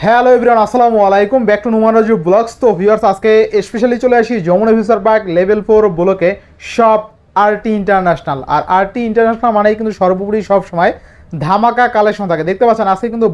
Hello everyone, আসসালামু আলাইকুম, back to Numan Raju vlogs. তো ভিউয়ার্স, আজকে স্পেশালি চলে আসি যমুনা ফিউচার পার্ক লেভেল 4 ব্লকে শপ আরটি ইন্টারন্যাশনাল। আর আরটি ইন্টারন্যাশনাল মানেই কিন্তু সর্বোপরি সব সময় ধামাকা কালেকশন থাকে। দেখতে পাচ্ছেন আজকে কিন্তু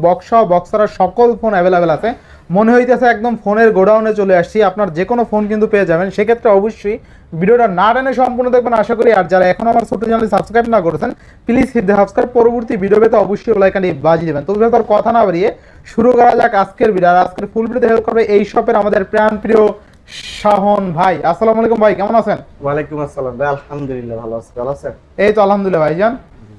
বক্সারা সকল ফোন অ্যাভেলেবেল আছে। মনে হইতেছে একদম ফোনের গোডাউনে চলে আসছি। আপনার যে কোনো ফোন কিন্তু পেয়ে যাবেন। সেক্ষেত্রে অবশ্যই ভিডিওটা না টেনে সম্পূর্ণ দেখবেন আশা করি। আর যারা এখন আমার ছোট চ্যানেল সাবস্ক্রাইব না করেছেন, প্লিজ হিট দ্য সাবস্ক্রাইব। পরবর্তী ভিডিও পেতে অবশ্যই লাইকটি বাজিয়ে দেবেন। তো তার কথা না বাড়িয়ে শুরু করা যাক আজকের ভিডিও। আর আজকের ফুল ভিডিওতে হেল্প করবে এই শপের আমাদের প্রাণ প্রিয় শাহন ভাই। আসসালামু আলাইকুম ভাই, কেমন আছেন? ওয়ালাইকুম আসসালাম ভাই, আলহামদুলিল্লাহ ভালো আছি। ভালো আছেন? এই তো আলহামদুলিল্লাহ ভাইজান।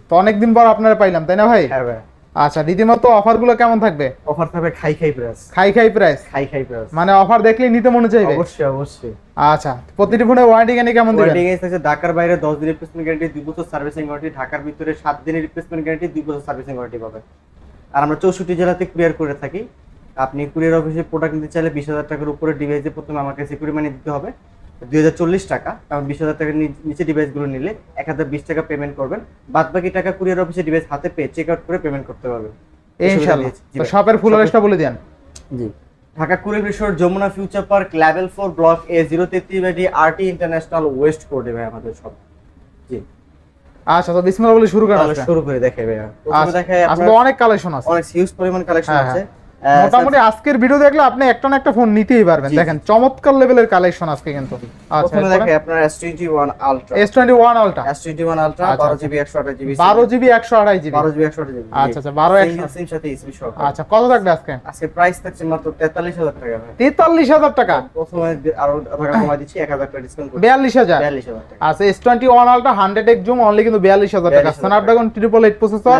তো অনেকদিন পর আপনারা পাইলাম, তাই না ভাই? হ্যাঁ ভাই। আচ্ছা, রীতিমতো অফারগুলো কেমন থাকবে? অফার থাকবে খাই প্রাইস। খাই প্রাইস? খাই প্রাইস মানে অফার দেখলেই নিতে মনে চাইবে? অবশ্যই। আচ্ছা, প্রতিটি ফোনে ওয়ারেন্টি গ্যারান্টি কেমন দিবেন? ওয়ারেন্টি গ্যারান্টি আছে ঢাকার বাইরে 10 দিনের রিপ্লেসমেন্ট গ্যারান্টি, 2 বছর সার্ভিসিং ওয়ারেন্টি, ঢাকার ভিতরে 7 দিনের রিপ্লেসমেন্ট গ্যারান্টি, 2 বছর সার্ভিসিং ওয়ারেন্টি পাবেন। আর আমরা 64 জেলাতে কুরিয়ার করে থাকি। আপনি কুরিয়ার অফিসে প্রোডাক্ট নিতে চাইলে 20,000 টাকার উপরে ডিভাইসে প্রথমে আমাকে সিকিউরিটি মানি দিতে হবে 2040 টাকা। কারণ 20,000 টাকার নিচে ডিভাইসগুলো নিলে 1020 টাকা পেমেন্ট করবেন। বাদবাকি টাকা কুরিয়ার অফিসে ডিভাইস হাতে পেয়ে চেক আউট করে পেমেন্ট করতে পারবেন ইনশাআল্লাহ। তো শপের ফুল অ্যাড্রেসটা বলে দেন। জি, Dhaka courier resort, Jamuna future park, level 4 block A 033 RT international west কোর্টে ভাই আমাদের সব। জি আচ্ছা, তো বিসমিল্লাহ বলে শুরু করা যাক। শুরু করে দেখাই ভাই। প্রথমে দেখাই আপনাদের অনেক কালেকশন আছে, অনেক হিউজ পরিমাণ কালেকশন আছে। মোটামুটি আজকের ভিডিও দেখলে আপনি একটা না একটা ফোন নিতেই পারবেন। দেখেন চমৎকার লেভেলের কালেকশন আজকে কিন্তু। আচ্ছা, প্রথমে দেখাই আপনার S21 Ultra। S21 Ultra 12GB 128GB 12GB 128GB 12GB 128GB। আচ্ছা, 12 সিম সাথে ইসমি সহ। আচ্ছা, কত থাকবে আজকে? আজকে প্রাইস থাকছে মাত্র 43,000 টাকা ভাই। 43,000 টাকা? প্রথমে আরো টাকা কমাই দিচ্ছি, 1,000 টাকা ডিসকাউন্ট করে 42,000। 42,000 টাকা। আচ্ছা, S21 Ultra 100x zoom only কিন্তু 42,000 টাকা। Snapdragon 888 processor.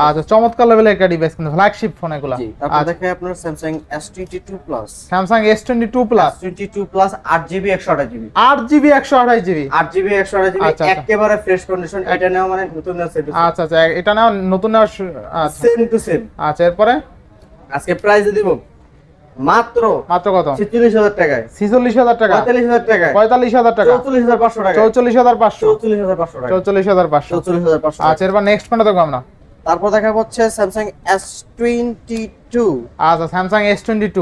আচ্ছা, চমৎকার লেভেলের একটা ডিভাইস কিন্তু, ফ্ল্যাগশিপ ফোন এগুলো। তারপর দেখাই আপনার Samsung S22 Plus। Samsung S22 Plus 22 Plus 8GB 128GB 8GB 128GB 8GB 128GB একেবারে ফ্রেশ কন্ডিশন। এটা নাও মানে নতুন না সেট। আচ্ছা, এটা নাও নতুন না। আচ্ছা, সেম টু সেম। আচ্ছা, এরপরে আজকে প্রাইস দিব মাত্র কত? 46,000 টাকায়। 46,000 টাকা? 45,000 টাকায়? 45,000 টাকা? 44,500 টাকা? 44,500? 44,500 টাকা? 44,500। 44,500। আচ্ছা, এরপর নেক্সট কোনটা দেখব আমরা? তারপর দেখা হচ্ছে Samsung S22। আচ্ছা, Samsung S22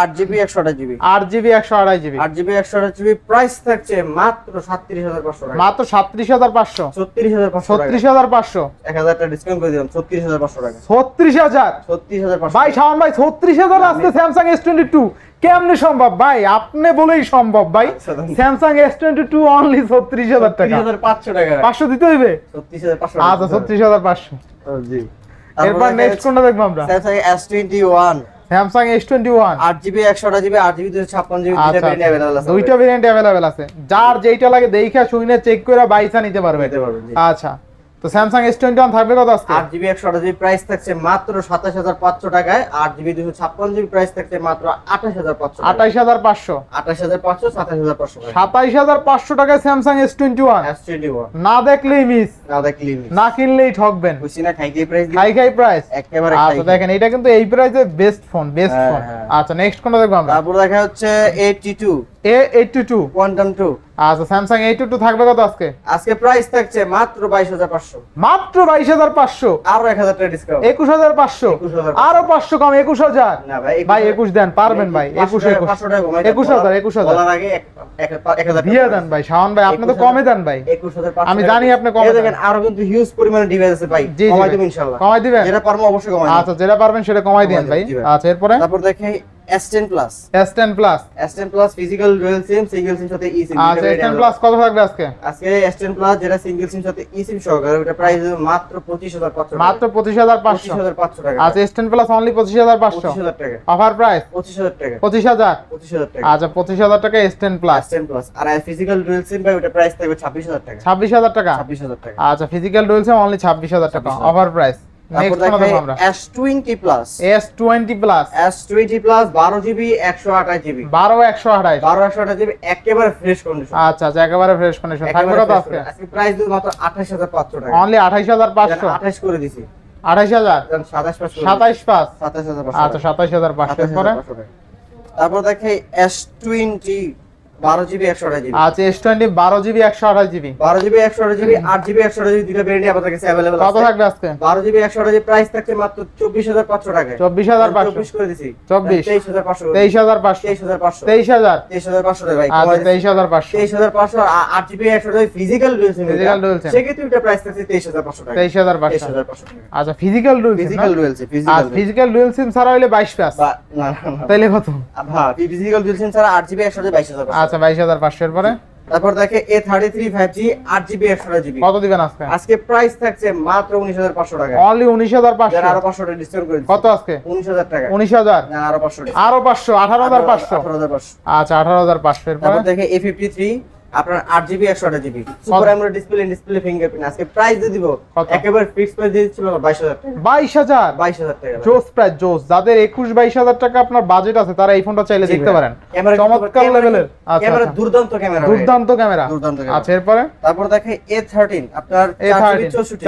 8GB 128GB 8GB 128GB 8GB 128GB price থাকছে মাত্র 37,500 টাকা। মাত্র 37,500? 36,500 টাকা। 36,500? 1,000 টাকা ডিসকাউন্ট করে দিলাম, 36,500 টাকা। 36,000? 36,500 ভাই শাওন ভাই, 36,000 আজকে Samsung S22 কেমনে সম্ভব ভাই? আপনি বলেই সম্ভব ভাই। Samsung S22 অনলি 36,000 টাকা। 36,500 টাকা 500 দিতে হইবে? 36,500। আচ্ছা, 36,500। জি। এরপর নেক্সট কোনটা দেখব আমরা? Samsung S21। Samsung S21 8GB 128GB 8GB 256GB দুইটা ভেরিয়েন্ট अवेलेबल আছে। দুইটা ভেরিয়েন্ট अवेलेबल আছে। যার যেটা লাগে দেইখা শুনে চেক করে বাইসা নিতে পারবে। আচ্ছা, তো Samsung S21 থাকবে কত আজকে? 8GB 128GB প্রাইস থাকছে মাত্র 27,500 টাকায়। 8GB 256GB প্রাইস থাকছে মাত্র 28,500 টাকা। 28,500? 28,500 27,500 টাকা। 27,500 টাকায় Samsung S21 না দেখলেই মিস, না দেখলেই মিস, না কিনলেই ঠকবেন। বুঝছি না খাই প্রাইস খাই প্রাইস একেবারে। আচ্ছা, দেখেন এটা কিন্তু এই প্রাইসে বেস্ট ফোন। আচ্ছা, নেক্সট কোনটা দেখব আমরা? তারপর দেখা হচ্ছে A82 Quantum 2। আচ্ছা, Samsung A82 থাকবে কত আজকে? আজকে প্রাইস থাকছে মাত্র 22,500। মাত্র 22,500? আরো 1,000 টাকা ডিসকাউন্ট। 21,500? আরো 500 কম, 21,000? না ভাই, ভাই 21 দেন, পারবেন ভাই। 21,000 বলার আগে 1,000 দিয়ে দেন ভাই। শাওন ভাই আপনি তো কমে দেন ভাই। 21,500 আমি জানি আপনি কমে দেন। দেখেন আরো কিন্তু হিউজ পরিমাণে ডিভাইস আছে ভাই, কমাই দেব ইনশাআল্লাহ। কমাই দিবেন? যেটা পারবো অবশ্যই কমাই দেব। আচ্ছা, যেটা পারবেন সেটা কমাই দেন ভাই। আচ্ছা, এরপরে তারপর দেখেই S10 Plus। S10 Plus physical dual SIM, single SIM সাথে eSIM। আচ্ছা, S10 Plus কত থাকবে আজকে? আজকে S10 Plus যেটা সিঙ্গেল সিম সাথে eSIM সহকারে, ওটা প্রাইস মাত্র 25,500 টাকা। মাত্র 25,500? 25,500 টাকা। আচ্ছা, S10 Plus অনলি 25,500? 25,000 টাকা অফার প্রাইস 25,000 টাকা। 25,000? 25,000 টাকা। আচ্ছা, 25,000 টাকা S10 Plus। S10 Plus আর ফিজিক্যাল ডুয়াল সিম ভাই ওটা প্রাইস থাকবে 26,000 টাকা। 26,000 টাকা? 26,000 টাকা। আচ্ছা, ফিজিক্যাল ডুয়াল সিম অনলি 26,000 টাকা অফার প্রাইস। নেক্সট কোন দেখব আমরা? S20 Plus। S20 Plus 12GB 128GB 12128 128GB একেবারে ফ্রেশ কন্ডিশন। আচ্ছা, একেবারে ফ্রেশ কন্ডিশন থাকবে কত আজকে? আজকে প্রাইস দিই মাত্র 28,500 টাকা। অনলি 28,500? 28 করে দিছি। 28,000? 27,500 27,500? আচ্ছা, 27,500 পরে। তারপর দেখে S20 12GB 128GB। আচ্ছা S20 12GB 128GB। 12GB 128GB 8GB 128GB দুটো ভেরিয়েন্ট আমাদের কাছে अवेलेबल আছে। কত থাকবে আজকে? 12GB 128GB প্রাইস থাকছে মাত্র 24500 টাকায়। 24500 24 করে দিছি। 24 23500 23500 23500 23000 23500 টাকা ভাই। আচ্ছা 23500 23500 8GB 128GB ফিজিক্যাল ডুয়াল সিম। ফিজিক্যাল ডুয়াল সিম সেক্ষেত্রে এটা প্রাইস থাকছে 23500 টাকা। 23500 23500 টাকা। আচ্ছা ফিজিক্যাল ডুয়াল সিম। ফিজিক্যাল ডুয়াল সিম, আর ফিজিক্যাল ডুয়াল সিম ছাড়া হলে 22 প্লাস। না না তাইলে কত? হ্যাঁ ফিজিক্যাল ডুয়াল সিম ছাড়া 8GB 128GB 22500। আচ্ছা 22500 এর পরে তারপর দেখে A33 5G 8GB 128GB। কত দিবেন আজকে? আজকে প্রাইস থাকছে মাত্র 19500 টাকা। অনলি 19500। আরো 500 টাকা ডিসকাউন্ট করে দিচ্ছি। কত আজকে? 19000 টাকা। 19000 না আরো 500 টাকা। আরো 500 18500। 18500। আচ্ছা 18500 এর পরে তারপর দেখে A53 আপনার 8GB 128GB super AMOLED display fingerprint. আজকে প্রাইস দিয়ে দিব কত? একেবারে ফিক্সড প্রাইস দিয়ে দিচ্ছিল 22000 টাকা। 22000 22000 টাকা। জোস প্রাইস জোস। যাদের 21-22000 টাকা আপনার বাজেট আছে তারা এই ফোনটা চাইলে দেখতে পারেন। চমৎকার লেভেলের। আচ্ছা ক্যামেরা দুর্দান্ত ক্যামেরা। দুর্দান্ত ক্যামেরা। দুর্দান্ত ক্যামেরা। আচ্ছা এরপরে তারপর দেখে A13 আপনার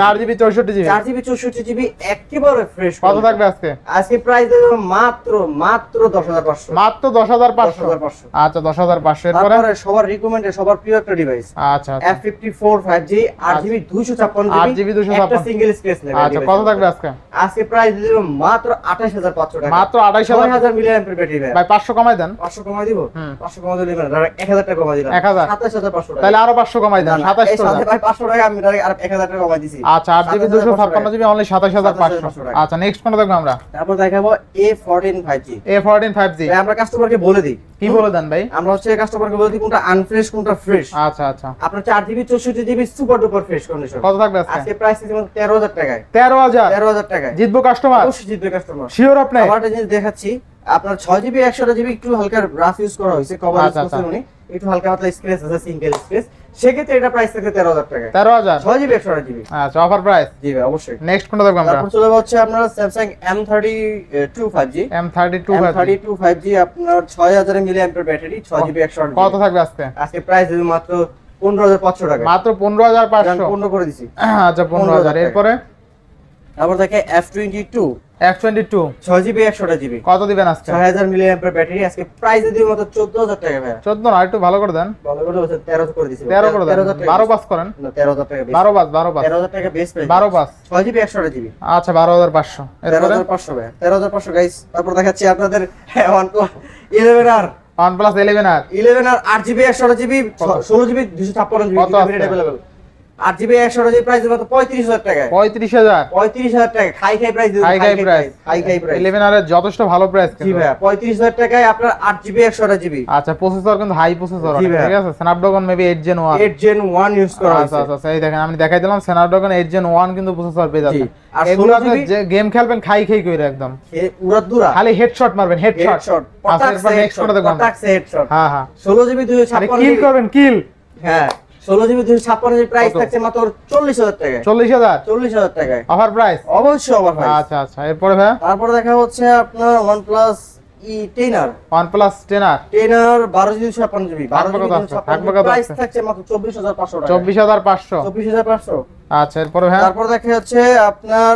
4GB 64GB 4GB 64GB একেবারে ফ্রেশ। কত থাকবে আজকে? আজকে প্রাইস দেব মাত্র 10500। মাত্র 10500। 10500। আচ্ছা 10500 এরপরে তারপরে সবার রিকমেন্ডেড সবার প্রিয় একটা ডিভাইস আচ্ছা F54 5G 8GB 256GB 8GB 256 একটা সিঙ্গেল স্পেস নেবে। আচ্ছা কত থাকবে আজকে? আজকে প্রাইস দেব মাত্র 28500 টাকা। মাত্র 28000 6000 মিলিঅ্যাম্পিয়ার ব্যাটারি ভাই। ভাই 500 কমাই দেন। 500 কমাই দিব। হুম। 500 কমাই দিলে না 1000 টাকা কমাই দিলাম। 1000 27500 টাকা। তাহলে আরো 500 কমাই দেন। 27000 ভাই 500 টাকা আমি আর 1000 টাকা কমাই দিছি। আচ্ছা 8GB 256GB অনলি 27500। আচ্ছা নেক্সট কোনটা দেখবো আমরা? তারপর দেখাবো A14 5G। A14 5G ভাই আমরা কাস্টমারকে বলে দিই। কি বলে দেন ভাই? আমরা হচ্ছে কাস্টমারকে বলে দিই কোনটা আনফ্রেশ কোনটা ফ্রেশ। আচ্ছা আচ্ছা আপনার 4GB 64GB super duper fresh condition. কত থাকবে আজকে? আজকে প্রাইস দিচ্ছি 13000 টাকায়। 13000 13000 টাকায় জিতবো কাস্টমার? অবশ্যই জিতবে কাস্টমার। শিওর আপনি? আবার একটা জিনিস দেখাচ্ছি আপনার 6GB 128GB একটু হালকা রাফ ইউজ করা হয়েছে কভার ইউজ আচ্ছা, করছেন উনি একটু হালকা পাতলা স্ক্র্যাচ আছে সিঙ্গেল স্ক্র্যাচ সেক্ষেত্রে এটা প্রাইস থাকে 13000 টাকা। 13000 6GB 128GB। আচ্ছা অফার প্রাইস। জি ভাই অবশ্যই। নেক্সট কোনটা দেখবো আমরা? তারপর চলে হচ্ছে আপনার Samsung M32 5G। M32 M32 5G আপনার 6000 মিলিঅ্যাম্পিয়ার ব্যাটারি 6GB 128GB। কত থাকবে আজকে? আজকে প্রাইস দেব মাত্র 15500 টাকা। মাত্র 15500। 15 করে দিছি। আচ্ছা 15000 এরপরে তারপর দেখে F22 F22 6GB 128GB কত দিবেন আজকে? 6000 মিলিঅ্যাম্পিয়ার ব্যাটারি আজকে প্রাইস দিব মাত্র 14000 টাকা ভাই। 14 না একটু ভালো করে দেন। ভালো করে হচ্ছে 13 করে দিছি। 13 করে দেন। 12 পাস করেন। না 13000 টাকা বেশি। 12 পাস 12 পাস 13000 টাকা best price. 12 pass 6GB 128GB। আচ্ছা 12500 এরপরে 13500 ভাই। 13500 গাইস। তারপর দেখাচ্ছি আপনাদের OnePlus 11R OnePlus 11R 11R 8GB 128GB 16GB 256GB কত আছে? अवेलेबल। 8GB 128GB প্রাইস মাত্র 35000 টাকা। 35000 35000 টাকা খাই প্রাইস দিন। High price. High price 11R এর যথেষ্ট ভালো প্রাইস জি কিন্তু। ভাই 35000 টাকায় আপনার 8GB 128GB। আচ্ছা প্রসেসর কিন্তু হাই প্রসেসর জি ভাই। ঠিক আছে Snapdragon maybe 8 Gen 1 8 Gen 1 use করা আচ্ছা হয়েছে। আচ্ছা এই দেখেন আমি দেখাই দিলাম স্ন্যাপড্রাগন 8 Gen 1 কিন্তু প্রসেসর পেয়ে যাচ্ছে। আর এগুলো 16 আপনি GB যে গেম খেলবেন খাই কইরা একদম উড়াদুরা খালি হেডশট মারবেন হেডশট। হেডশট আচ্ছা এরপর নেক্সট কোনটা দেখব আমরা? পটাকসে হেডশট। হ্যাঁ হ্যাঁ 16GB আরে 256GB কিল করবেন কিল। হ্যাঁ 16GB 256GB প্রাইস কত? থাকছে মাত্র 40000 টাকায়। 40000 40000 টাকায় অফার প্রাইস। অবশ্যই অফার প্রাইস। আচ্ছা আচ্ছা এরপরে ভাই তারপর দেখা হচ্ছে আপনার OnePlus E10R OnePlus 10R 10R 12GB 256GB থাকবে কত আছে? থাকবে কত প্রাইস আছে? থাকছে মাত্র 24500 টাকা। 24500 24500। আচ্ছা এরপরে ভাই তারপর দেখা হচ্ছে আপনার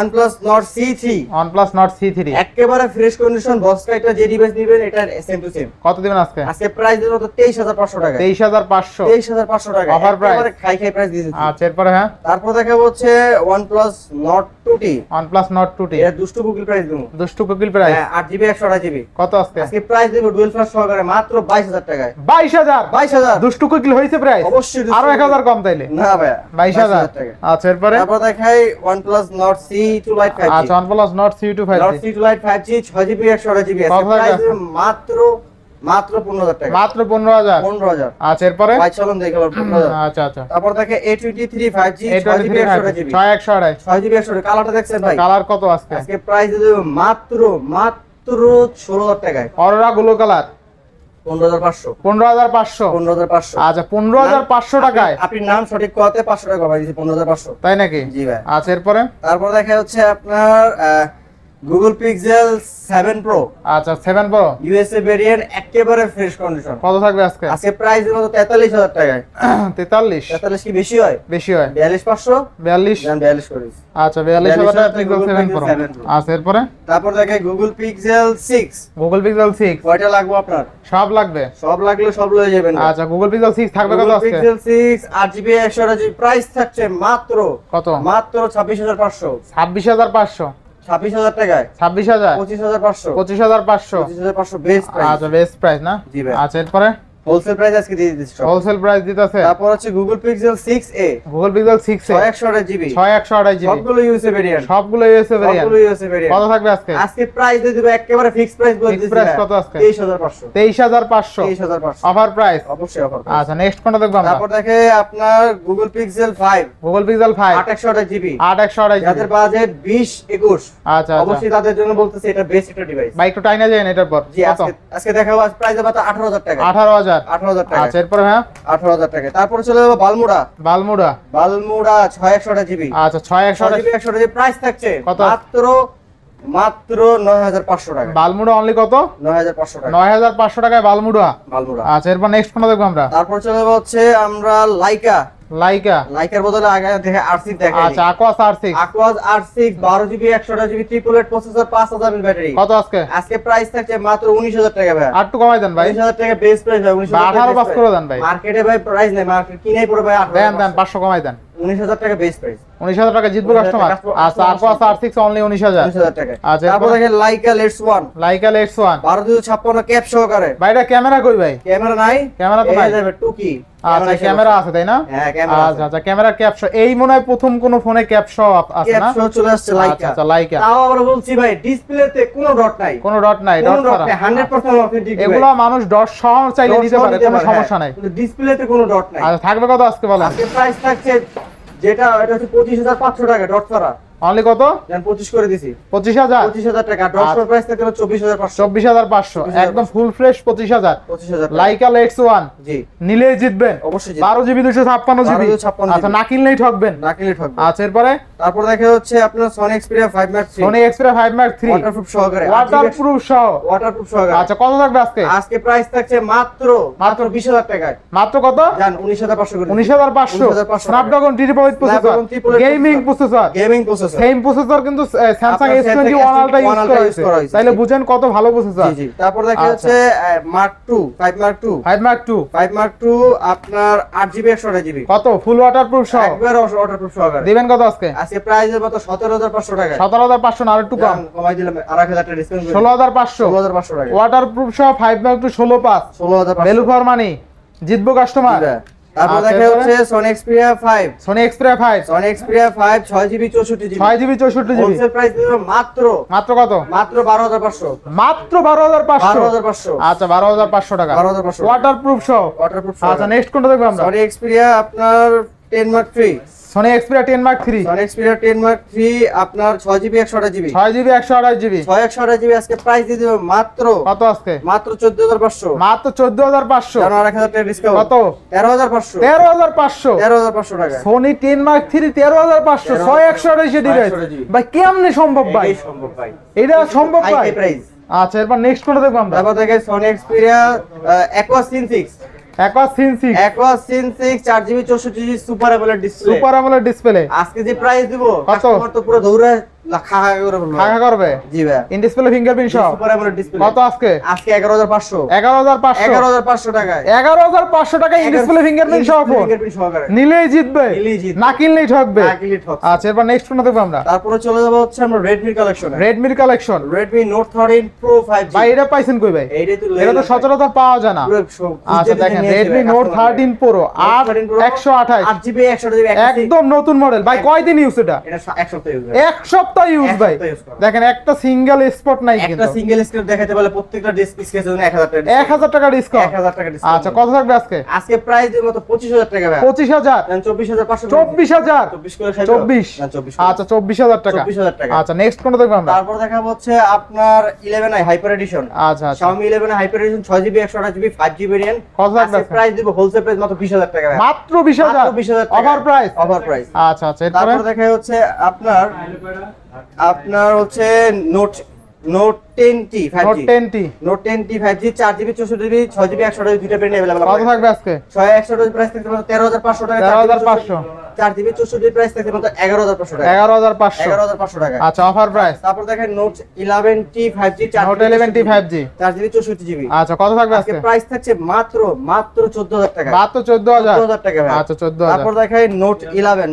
OnePlus Nord C3 OnePlus Nord C3 একেবারে ফ্রেশ কন্ডিশন বক্স একটা যে ডিভাইস নেবেন এটা সেম টু সেম। কত দিবেন আজকে? আজকে প্রাইস দেব তো 23500 টাকা। 23500 23500 টাকা Offer price। একেবারে খাই প্রাইস দিয়ে দিচ্ছি। আচ্ছা এরপরে হ্যাঁ তারপর দেখাবো হচ্ছে OnePlus Nord 2T OnePlus Nord 2T এটা দুষ্টু বুকিল প্রাইস দেবো। দুষ্টু কোকিল প্রাইস 8GB 128GB কত আজকে? আজকে প্রাইস দেব ডুয়াল ফ্ল্যাশ সহকারে মাত্র 22000 টাকায়। 22000 22000 দুষ্টু কোকিল হইছে প্রাইস অবশ্যই দুষ্টু আরো 1000 কম তাইলে না ভাই 22000 টাকা। আচ্ছা এরপরে তারপর দেখাই OnePlus Nord C2 Lite 5G আচ্ছা OnePlus Nord C2 Nord 5G C2 Lite 5G 6GB 128GB কত আজকে টাকা প্রাইস আছে? দেব মাত্র 15000 টাকা। মাত্র 15000 15000 আচ্ছা এরপরে ভাই চলুন দেখে আবার 15000। আচ্ছা আচ্ছা তারপর দেখে A23 5G 6GB 128GB 6128 6GB 128 কালারটা দেখছেন ভাই কালার কত আজকে? আজকে প্রাইস দেব মাত্র 16000 টাকায়। অরোরা গুলো কালার 15500 15500 15500 আচ্ছা 15500 টাকায় আপনি নাম সঠিক কথাতে 500 টাকা কমাই দিয়েছি 15500 তাই নাকি? জি ভাই। আচ্ছা এরপরে তারপর দেখা হচ্ছে আপনার গুগল পিক্সেল 7 প্রো। আচ্ছা 7 প্রো ইউএসএ ভেরিয়েন্ট একেবারে ফ্রেশ কন্ডিশন। কত থাকবে আজকে? আজকে প্রাইস এর মতো 43000 টাকায়। 43 কি বেশি হয়? বেশি হয়। 42500 42 জান 42 করিস। আচ্ছা 42000 টাকা পিক্সেল 7 প্রো। আচ্ছা এরপরে তারপর দেখে গুগল পিক্সেল 6। গুগল পিক্সেল 6 কয়টা লাগবে আপনার? সব লাগবে। সব লাগলে সব লয়ে যাবেন। আচ্ছা গুগল পিক্সেল 6 থাকবে কত আজকে? পিক্সেল 6 8GB 128GB প্রাইস থাকছে মাত্র কত? মাত্র 26500। 26500 26000 টাকায়। 26000 25500 25500 25500 বেস্ট প্রাইস। আচ্ছা বেস্ট প্রাইস না? জি ভাই। আচ্ছা এরপরে হোলসেল প্রাইস আজকে দিয়ে দিচ্ছি সব। হোলসেল প্রাইস দিতেছে। তারপর হচ্ছে Google pixel 6a। Google pixel 6 এ 6128GB 6128GB সবগুলো ইউএসএ ভেরিয়েন্ট। সবগুলো ইউএসএ ভেরিয়েন্ট। সবগুলো ইউএসএ ভেরিয়েন্ট। কত থাকবে আজকে? আজকে প্রাইস দিয়ে দেব একেবারে ফিক্সড প্রাইস বলে দিচ্ছি। প্রাইস কত আজকে? 23500। 23500 23500 অফার প্রাইস। অবশ্যই অফার। আচ্ছা নেক্সট কোনটা দেখব আমরা? তারপর দেখে আপনার Google pixel 5। Google pixel 5 8128GB 8128GB যাদের বাজেট 20 21 আচ্ছা অবশ্যই তাদের জন্য বলতেছি এটা বেস্ট একটা ডিভাইস। ভাই একটু টাইনা যায় এটার পর জি কত? আজকে দেখাবো প্রাইস মাত্র 18000 টাকা। 18000 18000 টাকা। আচ্ছা এরপর হ্যাঁ 18000 টাকা। তারপর চলে যাবো বালমুড়া। বালমুড়া 6128GB আচ্ছা 6128 128GB প্রাইস থাকছে কত? মাত্র 9500 টাকা। বালমুড়া অনলি কত? 9500 টাকা। 9500 টাকায় বালমুড়া। বালমুড়া। আচ্ছা এরপর নেক্সট কোনটা দেখব আমরা? তারপর চলে যাবো হচ্ছে আমরা লাইকার বদলে আগে দেখে R6 দেখাই। আচ্ছা Aquas R6 Aquas R6 12GB 128GB triple eight processor 5000 mAh battery. কত আজকে? আজকে প্রাইস থাকছে মাত্র 19000 টাকা ভাই। আর একটু কমাই দেন ভাই। 19000 টাকা বেস প্রাইস ভাই। 19000 টাকা 18 পাস করে দেন ভাই। মার্কেটে ভাই প্রাইস নেই, মার্কেট কিনাই পড়ে ভাই 18। দেন 500 কমাই দেন। 19000 টাকা বেস প্রাইস। 19000 টাকা জিতবো কাস্টমার। আচ্ছা Aquas R6 অনলি 19000 টাকা। আচ্ছা তারপর দেখেন Laika let's 1 Laika let's 1 1256 cap সহকারে। ভাই এটা ক্যামেরা কই ভাই? ক্যামেরা নাই, ক্যামেরা তো নাই। এই যাবে টুকি। আচ্ছা ক্যামেরা আছে তাই না? হ্যাঁ ক্যামেরা আছে। আচ্ছা ক্যামেরা ক্যাপশন এই মনে হয় প্রথম কোন ফোনে ক্যাপশন আছে না? ক্যাপশন চলে আসছে লাইকা। আচ্ছা লাইকা। তাও আমরা বলছি ভাই ডিসপ্লেতে কোনো ডট নাই। কোনো ডট নাই, ডট ছাড়া 100% অথেন্টিক। এগুলো মানুষ ডট সহ চাইলে নিতে পারে, কোনো সমস্যা নাই। কিন্তু ডিসপ্লেতে কোনো ডট নাই। আচ্ছা থাকবে কত আজকে বলেন? আজকে প্রাইস থাকছে যেটা এটা হচ্ছে 25500 টাকা ডট ছাড়া। অনলি কত? জান 25 করে দিছি। 25000 25000 টাকা। ডট ছাড়া প্রাইস থাকছে 24500। 24500 একদম ফুল ফ্রেশ 25000 25000 লাইকা লেটস 1 জি নিলেই জিতবেন। অবশ্যই 12GB 256GB 256GB আচ্ছা না কিনলেই ঠকবেন। না কিনলে ঠকবেন। আচ্ছা এরপরে তারপর দেখা হচ্ছে আপনার Sony Xperia 5 Mark 3 Sony Xperia 5 Mark 3 waterproof সহকারে। ওয়াটারপ্রুফ সহ। ওয়াটারপ্রুফ সহকারে। আচ্ছা কত থাকবে আজকে? আজকে প্রাইস থাকছে মাত্র 20000 টাকায়। মাত্র কত? জান 19500 করে। 19500 Snapdragon 888 processor, gaming processor, gaming processor. Same processor কিন্তু স্যামসাং S21 আলট্রা ইউজ করা হয়েছে, তাইলে বুঝেন কত ভালো প্রসেসর। জি জি। তারপর দেখা যাচ্ছে মার্ক 2 5 Mark 2 5 Mark 2 আপনার 8GB 128GB কত ফুল ওয়াটারপ্রুফ সহ একবার ওয়াটারপ্রুফ সহকারে। দিবেন কত আজকে? আজকে প্রাইসের মতো 17500 টাকা। 17500 না আর একটু কম, কমাই দিলাম 8000 টাকা ডিসকাউন্ট করে 16500 16500 টাকা। ওয়াটারপ্রুফ সহ 5 Mark 2 16500 16500 ভ্যালু ফর মানি জিতবো কাস্টমার। তারপর দেখা হচ্ছে Sony Xperia 5 Sony Xperia 5 Sony Xperia 5 6GB 64GB 6GB 64GB wholesale price দিব মাত্র কত? মাত্র 12500। মাত্র 12500 12500 আচ্ছা 12500 টাকা 12500 ওয়াটারপ্রুফ সহ। ওয়াটারপ্রুফ। আচ্ছা নেক্সট কোনটা দেখব আমরা? Sony Xperia আপনার 10 Mark 3 Sony Xperia 10 Mark 3 Sony Xperia 10 Mark 3 আপনার 6GB 128GB 6GB 128GB 128GB আজকে প্রাইস দিয়ে দিব মাত্র কত আজকে? মাত্র 14500। মাত্র 14500 জানো আর 1000 টাকা ডিসকাউন্ট কত? 13500 13500 13500 টাকা। Sony 10 Mark 3 13500 6128 ডিভাইস ভাই কেমনে সম্ভব ভাই? এই সম্ভব ভাই, এটা সম্ভব ভাই? High price. আচ্ছা এরপর নেক্সট কোনটা দেখব আমরা? তারপর দেখে Sony Xperia Aqua Scene 6 Aqua Scene 6 Aqua Scene 6 4GB 64GB super AMOLED display. Super AMOLED display আজকে যে প্রাইস দিব কত? কাস্টমার তো পুরো দৌড়ে খাগা করে বলবে। খাগা করবে। জি ভাই ইন ডিসপ্লে ফিঙ্গারপ্রিন্ট সহ সুপার অ্যামোলেড ডিসপ্লে কত আজকে? আজকে 11500 11500 টাকায় 11500 টাকা ইন ডিসপ্লে ফিঙ্গারপ্রিন্ট সহ ফোন ফিঙ্গারপ্রিন্ট সহকারে। নিলেই জিতবে, নিলেই জিতবে। না কিনলেই ঠকবে। না কিনলে ঠকবে। আচ্ছা এরপর নেক্সট কোনটা দেখব আমরা? তারপরে চলে যাব হচ্ছে আমরা Redmi কালেকশনে। Redmi collection Redmi Note 13 Pro 5G ভাই এটা পাইছেন কই ভাই? এইটাই তো এটা তো সচরাচর পাওয়া যায় না। আচ্ছা দেখেন Redmi Note 13 Pro 128 8GB 128GB একদম নতুন মডেল ভাই। কয়দিন ইউজ এটা? এটা এক সপ্তাহ ইউজ এক সপ্তাহ ইউজ ভাই। দেখেন একটা সিঙ্গেল স্পট নাই একটা কিন্তু। সিঙ্গেল স্ক্রিন দেখাতে বলে প্রত্যেকটা ডিসক স্কেচের জন্য 1000 টাকা 1000 টাকা ডিসকাউন্ট। 1000 টাকা ডিসকাউন্ট। আচ্ছা কত থাকবে আজকে? আজকে প্রাইস দিব মত 25000 টাকা ভাই। 25000 24500 24000 24 করে খাইবো 24 না 24 আচ্ছা 24000 টাকা 24000 টাকা। আচ্ছা নেক্সট কোনটা দেখব আমরা? তারপর দেখাবো হচ্ছে আপনার 11i হাইপার এডিশন। আচ্ছা আচ্ছা Xiaomi 11i hyper addition 6GB 128GB 5G variant. কত থাকবে? আজকে প্রাইস দিব হোলসেল প্রাইস মত 20000 টাকা ভাই। মাত্র 20000 20000 টাকা অফার প্রাইস। Offer price. আচ্ছা আচ্ছা এরপরে তারপর দেখা হচ্ছে আপনার আপনার হচ্ছে note 10T 5G note 10T note 10T 5G 4GB 64GB 6GB 128GB দুইটা ভেরিয়েন্ট अवेलेबल কত থাকবে আজকে 6128 প্রাইস থাকবে 13500 টাকা 13500 4GB 64GB প্রাইস থাকবে 11500 টাকা 11500 11500 টাকা আচ্ছা অফার প্রাইস তারপর দেখেন note 11T 5G note 11T 5G 4GB 64GB আচ্ছা কত থাকবে আজকে প্রাইস থাকছে মাত্র 14000 টাকা মাত্র 14000 টাকা ভাই আচ্ছা 14000 তারপর দেখেন নোট 11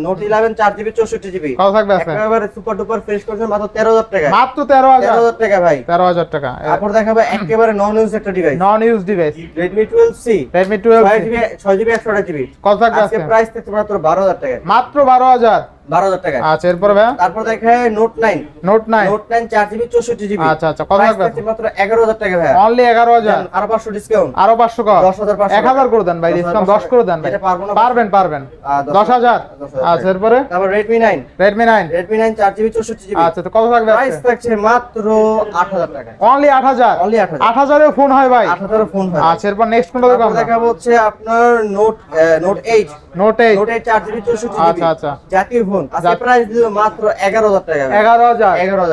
4GB 64GB কত থাকবে আজকে একেবারে সুপার ডুপার ফ্রেশ কন্ডিশন মাত্র 13000 টাকা মাত্র 13000 টাকা ভাই 13000 টাকা তারপর দেখাবো একেবারে নন ইউজ একটা ডিভাইস নন use device Redmi 12C Redmi 12 6GB 128GB কত থাকবে আজকে আজকে প্রাইস থাকছে মাত্র 12000 টাকা মাত্র 12000 12000 টাকা আচ্ছা এরপর ভাই তারপর দেখায় note 9 note 9 note 9 4GB 64GB আচ্ছা আচ্ছা কত প্রাইস থাকবে থাকছে মাত্র 11000 টাকা ভাই অনলি 11000 আর 500 ডিসকাউন্ট আরো 500 কর 10500 1000 করে দেন ভাই ডিসকাউন্ট 10 করে দেন ভাই এটা পারবো না পারবেন 10000 আচ্ছা এরপরে তারপর Redmi 9 Redmi 9 Redmi 9 4GB 64GB আচ্ছা তো কত থাকবে প্রাইস থাকছে মাত্র 8000 টাকা অনলি 8000 অনলি 8000 8000 এর ফোন হয় ভাই 8000 এর ফোন হয় আচ্ছা এরপর নেক্সট কোনটা দেখব তারপর আমরা দেখাবো হচ্ছে আপনার note 8 note 8 note 8 4GB 64GB আচ্ছা আচ্ছা জাতীয় ফোন আজকে প্রাইস দিল মাত্র 11000 টাকা 11000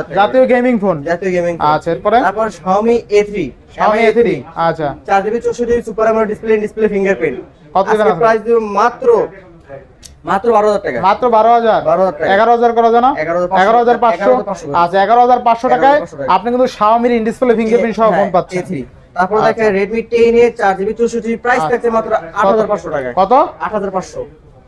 টাকা। জাতীয় গেমিং ফোন জাতীয় গেমিং আচ্ছা এরপরে তারপর Xiaomi A3 Xiaomi A3 আচ্ছা 4GB 64GB super AMOLED display fingerprint কত দিবেন আজকে আপনি? প্রাইস দিল মাত্র 12000 টাকা মাত্র 12000 12,000 টাকা। 11000 করা জানা 11,500 11500 আচ্ছা 11500 টাকায় 11,500 টাকা। আপনি কিন্তু Xiaomi ইন ডিসপ্লে ফিঙ্গারপ্রিন্ট সহ ফোন পাচ্ছেন A3 তারপর দেখেন Redmi 10 এ 4GB 64GB প্রাইস থাকছে মাত্র 8500 টাকা কত 8500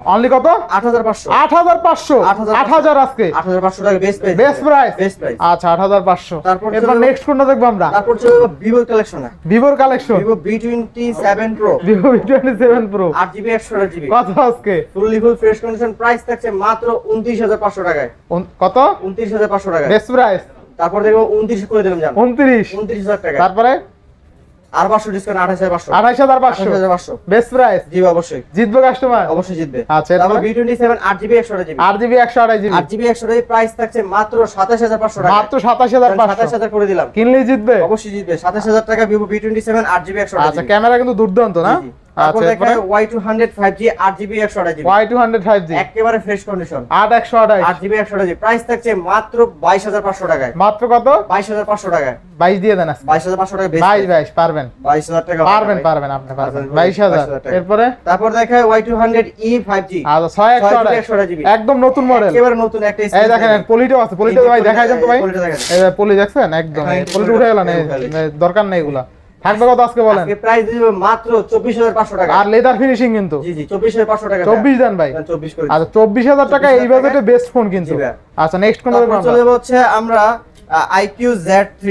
অনলি কত 8500 8500 8000 আজকে 8500 টাকা best price best price best price আচ্ছা 8500 তারপর এরপর চলো- নেক্সট কোনটা দেখব আমরা তারপর চলে ভিভো কালেকশন ভিভোর collection Vivo V27 Pro Vivo V27 Pro 8GB 128GB কত আজকে fully full fresh condition price থাকছে মাত্র 29500 টাকায় কত 29500 টাকায় বেস্ট প্রাইস তারপর দেখো 29 করে দিলাম জান 29 29000 টাকা তারপরে আর 500 ডিসকাউন্ট 28500 28500 28500 বেস্ট প্রাইস জি অবশ্যই জিতবো কাস্টমার অবশ্যই জিতবে আচ্ছা তারপর এরপর V27 8GB 128GB 8GB 128GB 8GB 128GB price থাকছে মাত্র 27500 টাকা মাত্র 27500 27000 করে দিলাম কিনলেই জিতবে অবশ্যই জিতবে 27000 টাকা ভিভো V27 8GB 128GB আচ্ছা ক্যামেরা কিন্তু দুর্দান্ত না তারপর আচ্ছা দেখেন এরপরে Y200 5G 8GB 128GB Y200 5G একেবারে fresh condition 8128 8GB 128GB price থাকছে মাত্র 22500 টাকায় মাত্র কত 22500 টাকায় 22 দিয়ে দেন আজকে 22500 টাকা বেশ 22 পারবেন 22000 টাকা পারবেন আপনি পারবেন 22000 এরপরে তারপর দেখায় Y200E 5G আচ্ছা 6128 একদম নতুন মডেল একেবারে নতুন একটা এই দেখেন পলিটাও আছে পলিটা ভাই দেখাই দেন তো ভাই পলিটা দেখাই দেন। এই ভাই পলি দেখছেন একদম হ্যাঁ, পলিটা উঠে গেল না দরকার নেই এগুলা থাকবে কত আজকে বলেন আজকে প্রাইস দিব মাত্র 24500 টাকা আর লেদার ফিনিশিং কিন্তু জি জি 24500 টাকা 24 দেন ভাই 24 করে আচ্ছা 24000 টাকা এই 24,000 বাজেটে বেস্ট ফোন কিন্তু জি ভাই। আচ্ছা নেক্সট কোন তারপর চলে যাবো হচ্ছে আমরা IQ Z3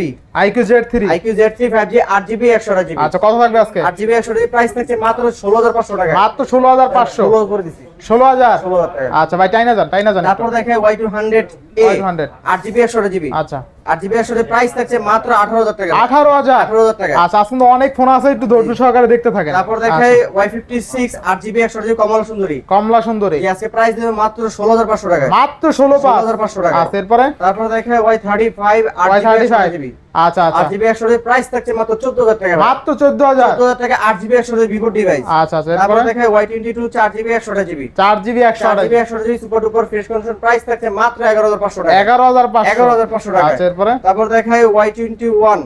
IQ Z3 IQ Z3 5G 8GB 128GB আচ্ছা কত থাকবে আজকে 8GB 128GB প্রাইস থাকছে মাত্র 16500 টাকা মাত্র 16500 16 করে দিছি 16000 16,000 টাকা আচ্ছা ভাই টাইনা যান তারপর দেখে Y200A Y200 8GB 128GB আচ্ছা 8GB 128GB প্রাইস থাকছে মাত্র 18000 টাকা 18000 18000 টাকা আচ্ছা আজকে তো অনেক ফোন আছে একটু ধৈর্য সহকারে দেখতে থাকেন তারপর দেখাই Y56 8GB 128GB কমলা সুন্দরী কমলা সুন্দরী এই আজকে প্রাইস দেবে মাত্র 16500 টাকা মাত্র 16500 টাকা। আচ্ছা এরপরে তারপর দেখাই Y35 8GB 128GB আচ্ছা আচ্ছা 8GB 128GB প্রাইস থাকছে মাত্র 14000 টাকা মাত্র 14000 14000 টাকা 8GB 128GB ভিভো ডিভাইস আচ্ছা আচ্ছা তারপর এরপরে দেখাই Y22 4GB 128GB 4GB 4GB 128 128GB super duper fresh condition price থাকছে মাত্র 11500 টাকা 11500 11500 টাকা আচ্ছা এরপরে তারপর দেখাই Y21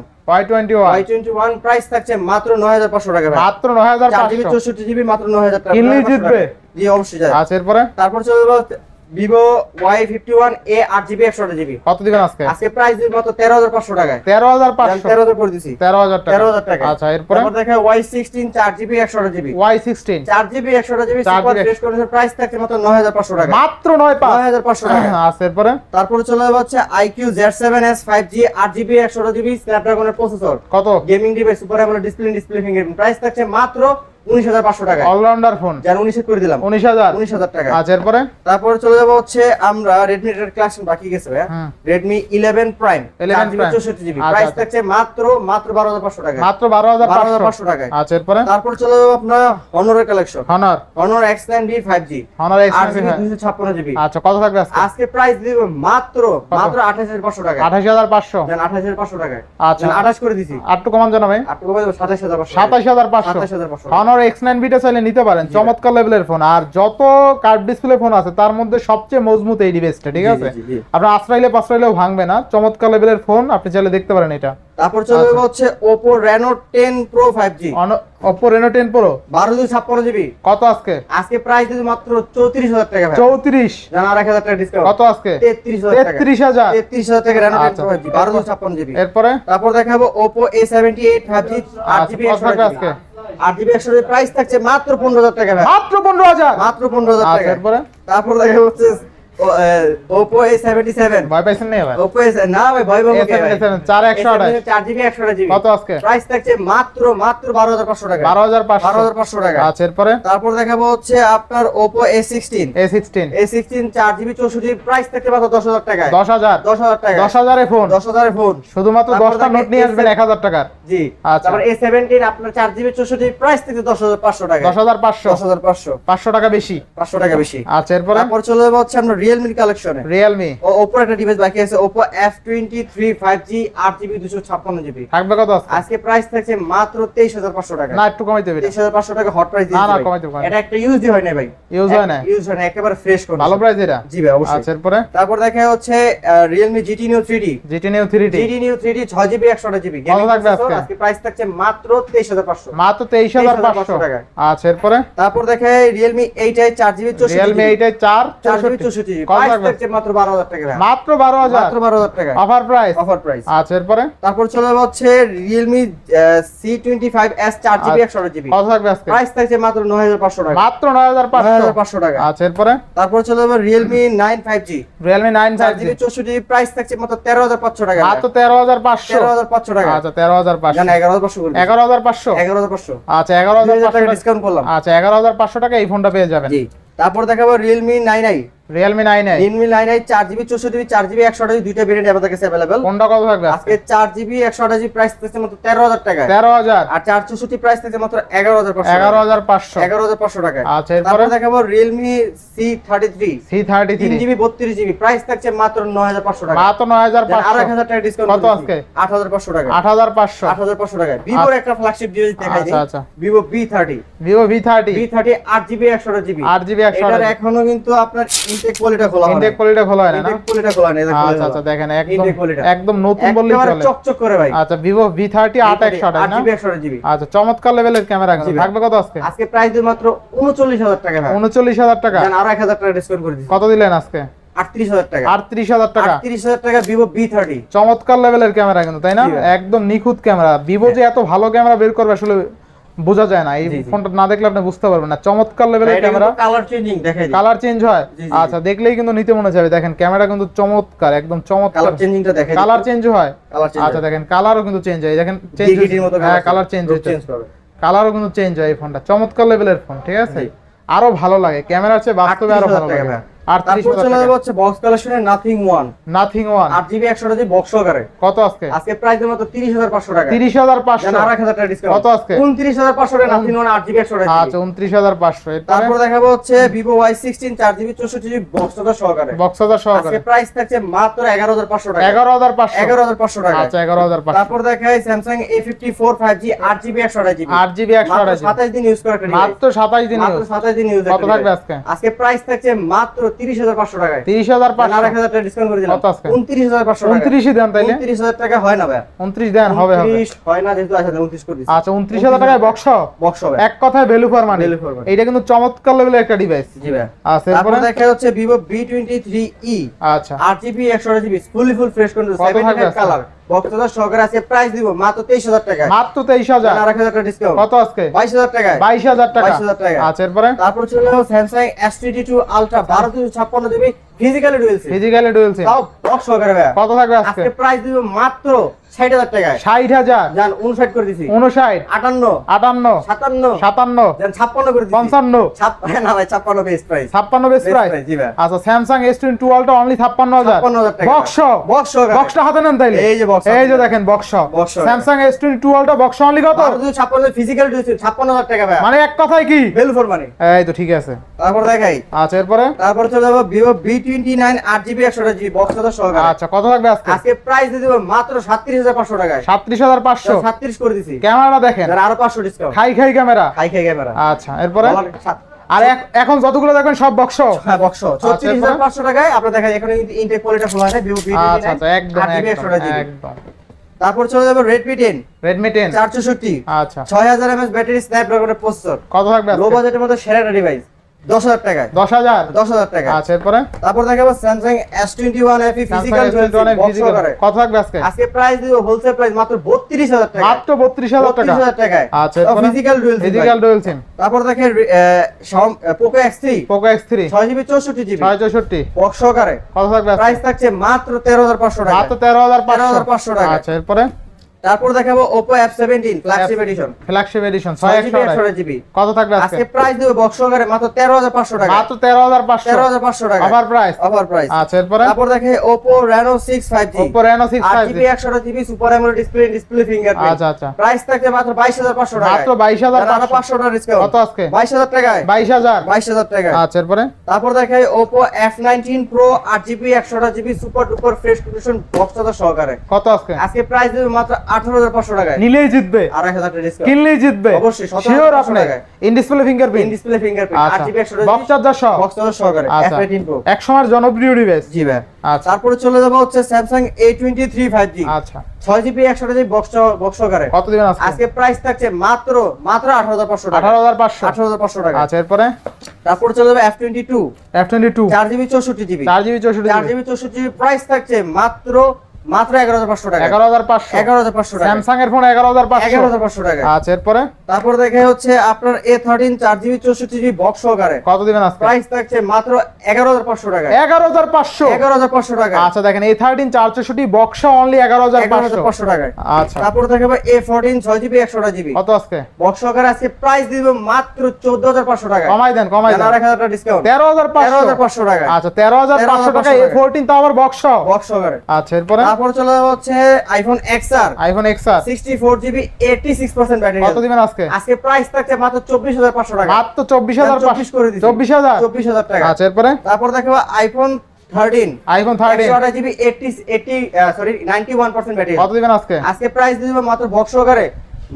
Y21 প্রাইস থাকছে মাত্র 9500 টাকা ভাই। মাত্র 4GB 9500 64GB মাত্র 9000 টাকা কিনলেই 9500 জিতবে। টাকা। জি অবশ্যই যায় আচ্ছা এরপরে তারপর চলে যাবো Vivo Y51A 8GB 128GB কত দিবেন আজকে আজকে প্রাইস দিব মাত্র 13500 টাকায় 13500 13000 করে দিছি 13000 টাকা 13000 টাকা আচ্ছা এরপরে তারপর দেখা Y16 4GB 128GB Y16 4GB 128GB 4GB super fresh condition price থাকছে মাত্র 9500 টাকা মাত্র 9500 9500 টাকা আচ্ছা এরপরে তারপর চলে যাবো হচ্ছে IQ Z7S 5G 8GB 128GB স্ন্যাপড্রাগনের প্রসেসর কত gaming device super AMOLED display fingerprint price থাকছে মাত্র 19500 টাকা অলরাউন্ডার ফোন যার 19 করে দিলাম 19000 টাকা আচ্ছা এরপরে তারপর চলে যাব হচ্ছে আমরা Redmi এর কালেকশন বাকি গেছে ভাই হুম। Redmi 11 Prime 11 4GB Prime 64GB আচ্ছা, প্রাইস আচ্ছা। থাকছে মাত্র 12500 টাকা মাত্র 12500 12500 টাকায় আচ্ছা এরপরে তারপর চলে যাব আপনার Honor এর collection Honor Honor X9D 5G Honor X9 8GB 256GB আচ্ছা কত থাকবে আজকে আজকে প্রাইস দিব মাত্র 28500 টাকা 28500 জান 28500 টাকায় আচ্ছা। জান 28 করে দিছি আর একটু কমান জানা ভাই আপনি কমাই 27500 27500 27500 Honor Honor X9 Vita চাইলে নিতে পারেন, চমৎকার লেভেলের ফোন। আর যত কার্ভ ডিসপ্লে ফোন আছে তার মধ্যে সবচেয়ে মজবুত এই ডিভাইসটা, ঠিক আছে? আপনার আশ্রাইলে পাশ্রাইলেও ভাঙবে না, চমৎকার লেভেলের ফোন, আপনি চাইলে দেখতে পারেন এটা। তারপর চলে যাবে হচ্ছে Oppo Reno 10 Pro 5G, Oppo Reno 10 Pro বারো 56 জিবি। কত আজকে? আজকে প্রাইস দিতে মাত্র 34,000 টাকা ভাই। 34 জানা, আর 1,000 টাকা ডিসকাউন্ট। কত আজকে? 33,000 টাকা। 33,000 33,000 টাকা Reno 10 Pro 5G, বারো 56 জিবি। এরপরে তারপর দেখাবো Oppo A78 5G 8GB কত থাকবে আজকে? 8GB 100 প্রাইস থাকছে মাত্র 15,000 টাকা ভাই। মাত্র 15,000 মাত্র 15,000 টাকা। এরপরে তারপর দেখাবো হচ্ছে Oppo A77 ভয় পাইছেন না ভাই? Oppo না ভাই, ভয় পাবো কে ভাই? A77 4128 4GB 128GB কত আজকে? প্রাইস থাকছে মাত্র 12,500 টাকা। 12,500 টাকা। আচ্ছা এরপরে তারপর দেখাবো হচ্ছে আপনার Oppo A16 4GB 64GB price থাকছে মাত্র 10,000 টাকা। 10,000 10,000 টাকা। 10,000 এ ফোন, 10,000 এর ফোন শুধুমাত্র তারপর 10টা নোট নিয়ে আসবেন 1,000 টাকার। জি। আচ্ছা। তারপর A17 আপনার 4GB 64GB প্রাইস থেকে 10,500 টাকা। 10,500 10,500 500 টাকা বেশি। 500 টাকা বেশি। আচ্ছা এরপরে তারপর চলে যাবো হচ্ছে আমরা Realme কালেকশনে। Realme Oppo একটা ডিভাইস বাকি আছে, Oppo F23 5G 8GB 256GB থাকবে কত আজকে? আজকে প্রাইস থাকছে মাত্র 23,500 টাকা। না একটু কমাইতে হবে। 23,500 টাকা হট প্রাইস না দিয়েছি না ভাই। কমাইতে পারেন। এটা একটা ইউজই হয় না ভাই, ইউজ হয় না, ইউজ হয় না, একেবারে ফ্রেশ কোন ভালো প্রাইস এটা। জি ভাই অবশ্যই। আচ্ছা এরপরে তারপর দেখা হচ্ছে Realme GT Neo 3D GT Neo 3D 3D 6GB 128GB কত থাকবে আজকে? আজকে প্রাইস থাকছে মাত্র 23,500 মাত্র 23,500 টাকা। আচ্ছা এরপরে তারপর দেখা Realme 8i 4GB 64GB Realme 8 4GB 64GB কত প্রাইস থাকবে? থাকছে মাত্র 12,000 টাকা ভাই। মাত্র 12,000 মাত্র 12,000 টাকা অফার প্রাইস। Offer price. আচ্ছা এরপরে তারপর চলে যাবে হচ্ছে Realme C25s 4GB 128GB কত থাকবে আজকে? প্রাইস থাকছে মাত্র 9,500 টাকা। মাত্র 9,500 9,500 টাকা। আচ্ছা এরপরে তারপর চলে যাবে Realme 9 5G Realme 9 4GB 64GB price থাকছে মাত্র 13,500 টাকা। মাত্র 13,500 13,500 টাকা। আচ্ছা 13,500 জান 11,500 করে 11,500 11,500 আচ্ছা 11,500 টাকা 11,500 ডিসকাউন্ট করলাম। আচ্ছা 11,500 টাকা এই ফোনটা পেয়ে যাবেন। জি। তারপর দেখাবো Realme 9i Realme 9i 4GB 64GB 4GB 128GB দুইটা ভেরিয়েন্ট আমাদের কাছে अवेलेबल। কোনটা কত থাকবে আজকে 4GB 128GB প্রাইস থাকছে মাত্র 13,000 টাকা। 13,000 আর 464 প্রাইস থাকছে মাত্র 11,500 11,500 11,500 টাকা। আচ্ছা এরপরে তারপর দেখাবো Realme C33 C33 3GB 32GB price থাকছে মাত্র 9,500 টাকা। মাত্র 9,500 আর 1,000 টাকা ডিসকাউন্ট কত আজকে? 8,500 টাকা। 8,500 8,500 টাকা। Vivo একটা ফ্ল্যাগশিপ ডিভাইস দেখাই দিই। আচ্ছা আচ্ছা Vivo V30 Vivo V30 8GB 128GB 8GB 128 এটার এখনো কিন্তু আপনার ইনটেক কোয়ালিটি খোলা হয় না। ইনটেক কোয়ালিটি খোলা হয় না। ইনটেক কোয়ালিটি খোলা হয় না, এটা আচ্ছা আচ্ছা দেখেন একদম ইনটেক কোয়ালিটি একদম নতুন বললেই একেবারে চলে। চকচক করে ভাই। আচ্ছা Vivo V30 8/128 না? 8GB 128GB আচ্ছা চমৎকার লেভেলের ক্যামেরা কিন্তু থাকবে কত আজকে? আজকে প্রাইস দিই মাত্র 39,000 টাকা ভাই। 39,000 টাকা জান আর 1,000 টাকা ডিসকাউন্ট করে দিচ্ছি। কত দিলেন আজকে? 38,000 টাকা। 38,000 টাকা 38,000 টাকা Vivo V30 চমৎকার লেভেলের ক্যামেরা কিন্তু তাই না? একদম নিখুঁত ক্যামেরা। Vivo যে এত ভালো ক্যামেরা বের করবে আসলে বোঝা যায় না, এই ফোনটা না দেখলে আপনি বুঝতে পারবেন না। চমৎকার লেভেলের ক্যামেরা, কালার চেঞ্জিং দেখাই দিই। কালার চেঞ্জ হয়। আচ্ছা দেখলেই কিন্তু নিতে মনে যাবে। দেখেন ক্যামেরা কিন্তু চমৎকার, একদম চমৎকার। কালার চেঞ্জিংটা দেখাই দিই। কালার চেঞ্জ হয়। কালার চেঞ্জ আচ্ছা দেখেন কালারও কিন্তু চেঞ্জ হয়। দেখেন চেঞ্জ ডিগ্রির মতো হ্যাঁ কালার চেঞ্জ হচ্ছে, কালারও কিন্তু চেঞ্জ হয়। এই ফোনটা চমৎকার লেভেলের ফোন, ঠিক আছে? আরো ভালো লাগে ক্যামেরার চেয়ে, বাস্তবে আরো ভালো লাগে। তারপর চলে যাবে হচ্ছে বক্স কালেকশনের Nothing One 8GB 128GB box সহকারে কত আজকে? আজকে প্রাইস দিই মাত্র 30,500 টাকা। 30,500 জান আর 1,000 টাকা ডিসকাউন্ট কত আজকে? 29,500 টাকা Nothing One 8GB 128GB আচ্ছা 29,500 তারপর দেখাবো হচ্ছে Vivo Y16 4GB 64GB box সহকারে বক্স সহকারে আজকে প্রাইস থাকছে মাত্র 11,500 টাকা। 11,500 11,500 টাকা। আচ্ছা 11,500 তারপর দেখাই Samsung A54 5G 8GB 128GB 8GB 128GB 27 দিন ইউজ করা একটা মাত্র 27 দিন মাত্র 27 দিন ইউজ কত থাকবে আজকে? আজকে প্রাইস থাকছে মাত্র 30,500 টাকা। 30,500 আর 1,000 টাকা ডিসকাউন্ট করে দিলাম। কত আজকে? 29,500 টাকা। 29 দেন তাইলে? 29,000 টাকা হয় না ভাই। 29 দেন হবে হবে। 29 হয় না যেহেতু আছে 29 করে দিচ্ছি। আচ্ছা 29,000 টাকায় বক্স বক্স হবে। এক কথায় value for money. Value for money। এইটা কিন্তু চমৎকার লেভেলের একটা ডিভাইস। জি ভাই। আচ্ছা তারপর এরপরে দেখা হচ্ছে Vivo V23e আচ্ছা 8GB 128GB full fresh condition কত থাকবে 75 আজকে? কালার বক্সটা সহকারে আছে প্রাইস দিব মাত্র 23,000 টাকা। মাত্র 23,000 আর 1,000 টাকা ডিসকাউন্ট কত আজকে? 22,000 টাকা। 22,000 টাকা 22,000 টাকা। আচ্ছা এরপরে তারপর চলে যাবো Samsung S22 Ultra 1256GB physically dual SIM physically dual SIM তাও বক্স সহকারে ভাই। কত থাকবে আজকে? আজকে প্রাইস দিব মাত্র 60,000 টাকায়। 60,000 জান 59 করে দিছি। 59 58 58 57 57 জান 56 করে দিছি। 55 না ভাই 56 বেস্ট প্রাইস। 56 best price. জি ভাই। আচ্ছা স্যামসাং S22 Ultra অনলি 56,000 56,000 টাকা। বক্স বক্স সহকারে। বক্সটা হাতে নেন তাইলে। এই যে বক্স। এই যে দেখেন box box. Samsung S22 Ultra box only কত? 56 ফিজিক্যালি ডুয়াল সিম 56,000 টাকা ভাই। মানে এক কথায় কি ভ্যালু ফর মানি। এই তো ঠিক আছে। তারপর দেখাই আচ্ছা এরপরে তারপর চলে যাবো Vivo V29 8GB 128GB box সহকারে। আচ্ছা কত থাকবে আজকে? আজকে প্রাইস দিয়ে দেব মাত্র 37,000 37,500 টাকায়। 37,500 37 করে দিছি। ক্যামেরাটা দেখেন, আরো 500 ডিসকাউন্ট। খাই ক্যামেরা। খাই ক্যামেরা। আচ্ছা, এরপরে আর এখন যতগুলো দেখবেন সব বক্স। হ্যাঁ, বক্স 34,500 টাকায়। আপনারা দেখেন এখানে কিন্তু ইনটেক কোয়ালিটি ফুল হয় না, ভিউ ভিডিও। আচ্ছা আচ্ছা, একদম একদম। তারপর চলে যাবে Redmi 10 464। আচ্ছা, 6000 mAh ব্যাটারি, স্ন্যাপড্রাগনের প্রসেসর। কত থাকবে লো বাজেটের মধ্যে সেরা একটা ডিভাইস 10,000 টাকায়। 10,000 টাকা। আচ্ছা, এরপরে তারপর দেখাবো Samsung S21 FE physical box সহকারে। কত থাকবে আজকে? আজকে প্রাইস দিব হোলসেল প্রাইস মাত্র 32,000 টাকা। মাত্র 32,000 টাকা। 32,000 টাকায়। আচ্ছা, এরপরে ফিজিক্যাল ডুয়াল সিম। তারপর দেখেন Poco X3 X3 6GB 64GB 664 box সহকারে। কত থাকবে আজকে? প্রাইস থাকছে মাত্র 13,500 টাকা। মাত্র 13,500 টাকা। আচ্ছা, এরপরে তারপর দেখাবো Oppo F17 flagship edition. Flagship edition 6GB কত থাকবে আজকে? আজকে প্রাইস দেব বক্স সহকারে মাত্র 13,500 টাকা। মাত্র 13,500 টাকা। Offer price. আচ্ছা, এরপরে তারপর দেখে Oppo Reno 6 5G। Oppo Reno 6 5G 128GB super AMOLED display fingerprint. আচ্ছা আচ্ছা, প্রাইস থাকছে মাত্র 22,500 টাকা। মাত্র 22,500 টাকা ডিসকাউন্ট। কত আজকে? 22,000 টাকায়। 22,000 টাকা। আচ্ছা, এরপরে তারপর দেখে Oppo F19 Pro 8GB 128GB super duper fresh condition box সহকারে। কত আজকে? আজকে প্রাইস দেব মাত্র 18,500 টাকায়। নিলেই জিতবে, আর 1000 টাকা ডিসকাউন্ট। কিনলেই জিতবে অবশ্যই। শিওর আপনি। In display fingerprint, display fingerprint 8GB 128GB box charger সহ, বক্স সহকারে F18 Pro। এক সময় জনপ্রিয় ডিভাইস। জি ভাই। আচ্ছা, তারপরে চলে যাব হচ্ছে Samsung A23 5G। আচ্ছা, 6GB 128GB বক্স সহকারে। কত দিবেন আজকে? আজকে প্রাইস থাকছে মাত্র 18,500 টাকা। 18,500 18,500 টাকা। আচ্ছা, এরপরে তারপর চলে যাবে F22 4GB 64GB 64GB 64GB price থাকছে মাত্র 11,500 টাকা। 11,500 টাকা। স্যামসাং এর ফোন 11,500 11,500 টাকা। আচ্ছা, এরপরে তারপর দেখে হচ্ছে আপনার A13 4GB 64GB বক্স সহকারে। কত দিবেন আজকে? প্রাইস থাকছে মাত্র 11,500 টাকা। 11,500 11,500 টাকা। আচ্ছা, দেখেন A13 464 বক্স অনলি 11,500 টাকা। আচ্ছা, তারপর দেখাবো A14 6GB 128GB কত আজকে? বক্স সহকারে। আজকে প্রাইস দিব মাত্র 14,500 টাকা। কমাই দেন। আর 1000 টাকা ডিসকাউন্ট। 13,500 টাকা। আচ্ছা, 13,500 টাকা A14 তো আবার বক্স সহ। বক্স সহকারে। আচ্ছা, এরপরে তারপর চলে যাবে হচ্ছে iPhone XR iPhone XR 64GB 86% battery. কত দিবেন আজকে? আজকে প্রাইস থাকছে মাত্র 24,500 টাকা। মাত্র 24,500 করে দিছি। 24,000 টাকা। আচ্ছা, এরপরে তারপর দেখাবো iPhone 13 128GB 91% ব্যাটারি। কত দিবেন আজকে? আজকে প্রাইস দিব মাত্র বক্স সহকারে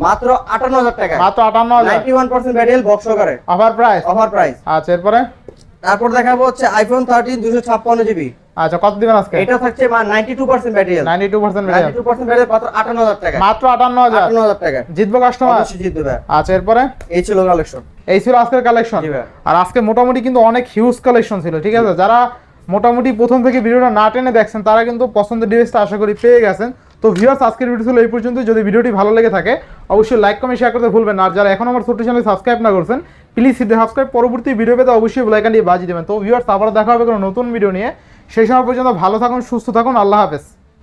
মাত্র 58,000 টাকা। মাত্র 58,000 91% ব্যাটারি বক্স সহকারে। Offer price. আচ্ছা, এরপরে তারপর দেখাবো হচ্ছে iPhone 13 256GB। আচ্ছা, কত দিবেন আজকে? এটা থাকছে 92% ব্যাটারি। 92% ব্যাটারি 92% ব্যাটারি মাত্র 58,000 টাকা। মাত্র 58,000 টাকা। জিতবো কাস্টমার? অবশ্যই জিতবে। আচ্ছা, এরপরে এই ছিল কালেকশন। এই ছিল আজকের কালেকশন। জি ভাই। আর আজকে মোটামুটি কিন্তু অনেক হিউজ কালেকশন ছিল, ঠিক আছে? যারা মোটামুটি প্রথম থেকে ভিডিওটা না টেনে দেখছেন তারা কিন্তু পছন্দের ডিভাইসটা আশা করি পেয়ে গেছেন। তো ভিউয়ার্স, আজকের ভিডিও ছিল এই পর্যন্ত। যদি ভিডিওটি ভালো লেগে থাকে অবশ্যই লাইক কমেন্ট শেয়ার করতে ভুলবেন না। আর যারা এখন আমার ছোট্ট চ্যানেল সাবস্ক্রাইব না করছেন প্লিজ হিট দ্য সাবস্ক্রাইব। পরবর্তী ভিডিও পেতে অবশ্যই বেল আইকনটি বাজিয়ে দেবেন। তো ভিউয়ার্স, আবার দেখা হবে কোনো নতুন ভিডিও নিয়ে। সেই সময় পর্যন্ত ভালো থাকুন, সুস্থ থাকুন। আল্লাহ হাফেজ।